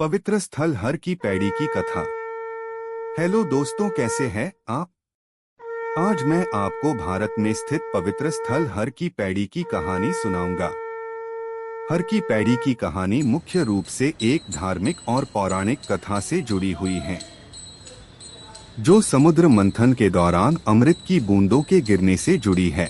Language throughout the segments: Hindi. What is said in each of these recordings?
पवित्र स्थल हर की पैड़ी की कथा। हेलो दोस्तों, कैसे हैं आप? आज मैं आपको भारत में स्थित पवित्र स्थल हर की पैड़ी की कहानी सुनाऊंगा। हर की पैड़ी की कहानी मुख्य रूप से एक धार्मिक और पौराणिक कथा से जुड़ी हुई है, जो समुद्र मंथन के दौरान अमृत की बूंदों के गिरने से जुड़ी है।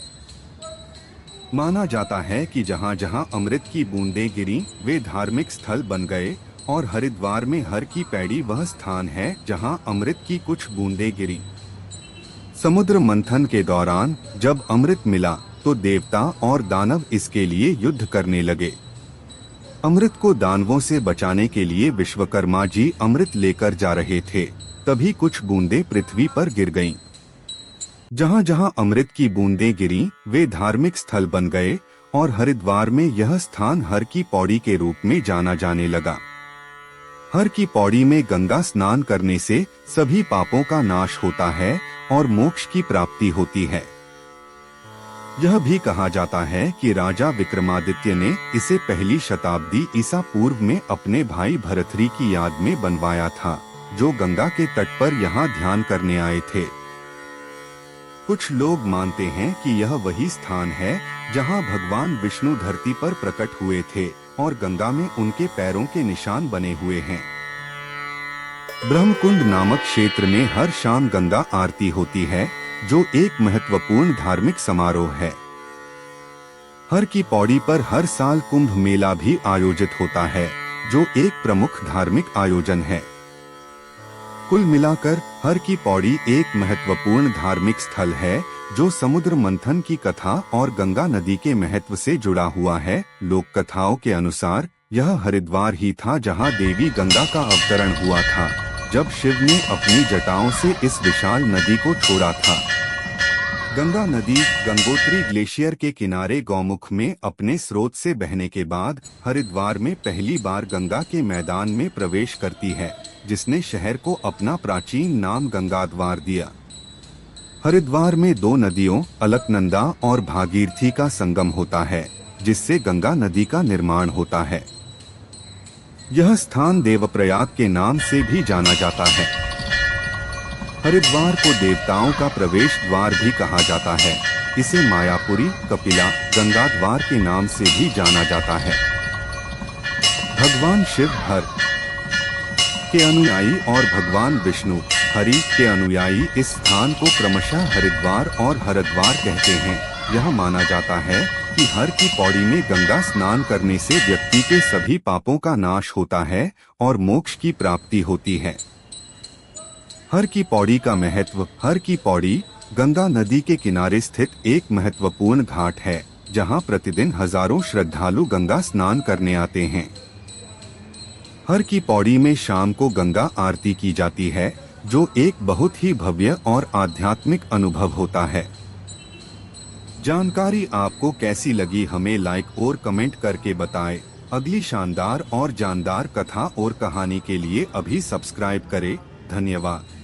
माना जाता है कि जहां-जहां अमृत की बूंदें गिरीं, वे धार्मिक स्थल बन गए और हरिद्वार में हर की पैड़ी वह स्थान है जहां अमृत की कुछ बूंदें गिरीं। समुद्र मंथन के दौरान जब अमृत मिला तो देवता और दानव इसके लिए युद्ध करने लगे। अमृत को दानवों से बचाने के लिए विश्वकर्मा जी अमृत लेकर जा रहे थे, तभी कुछ बूंदें पृथ्वी पर गिर गईं। जहां-जहां अमृत की बूंदें गिरीं, वे धार्मिक स्थल बन गए और हरिद्वार में यह स्थान हर की पौड़ी के रूप में जाना जाने लगा। हर की पौड़ी में गंगा स्नान करने से सभी पापों का नाश होता है और मोक्ष की प्राप्ति होती है। यह भी कहा जाता है कि राजा विक्रमादित्य ने इसे पहली शताब्दी ईसा पूर्व में अपने भाई भरथरी की याद में बनवाया था, जो गंगा के तट पर यहाँ ध्यान करने आए थे। कुछ लोग मानते हैं कि यह वही स्थान है जहाँ भगवान विष्णु धरती पर प्रकट हुए थे और गंगा में उनके पैरों के निशान बने हुए हैं। ब्रह्मकुंड नामक क्षेत्र में हर शाम गंगा आरती होती है, जो एक महत्वपूर्ण धार्मिक समारोह है। हर की पौड़ी पर हर साल कुंभ मेला भी आयोजित होता है, जो एक प्रमुख धार्मिक आयोजन है। कुल मिलाकर हर की पौड़ी एक महत्वपूर्ण धार्मिक स्थल है, जो समुद्र मंथन की कथा और गंगा नदी के महत्व से जुड़ा हुआ है। लोक कथाओं के अनुसार यह हरिद्वार ही था जहां देवी गंगा का अवतरण हुआ था, जब शिव ने अपनी जटाओं से इस विशाल नदी को छोड़ा था। गंगा नदी गंगोत्री ग्लेशियर के किनारे गौमुख में अपने स्रोत से बहने के बाद हरिद्वार में पहली बार गंगा के मैदान में प्रवेश करती है, जिसने शहर को अपना प्राचीन नाम गंगाद्वार दिया। हरिद्वार में दो नदियों अलकनंदा और भागीरथी का संगम होता है, जिससे गंगा नदी का निर्माण होता है। यह स्थान देवप्रयाग के नाम से भी जाना जाता है। हरिद्वार को देवताओं का प्रवेश द्वार भी कहा जाता है। इसे मायापुरी, कपिला, गंगाद्वार के नाम से भी जाना जाता है। भगवान शिव हर के अनुयायी और भगवान विष्णु हरि के अनुयायी इस स्थान को क्रमशः हरिद्वार और हरद्वार कहते हैं। यह माना जाता है कि हर की पौड़ी में गंगा स्नान करने से व्यक्ति के सभी पापों का नाश होता है और मोक्ष की प्राप्ति होती है। हर की पौड़ी का महत्व। हर की पौड़ी गंगा नदी के किनारे स्थित एक महत्वपूर्ण घाट है, जहां प्रतिदिन हजारों श्रद्धालु गंगा स्नान करने आते हैं। हर की पौड़ी में शाम को गंगा आरती की जाती है, जो एक बहुत ही भव्य और आध्यात्मिक अनुभव होता है। जानकारी आपको कैसी लगी, हमें लाइक और कमेंट करके बताएं। अगली शानदार और जानदार कथा और कहानी के लिए अभी सब्सक्राइब करें। धन्यवाद।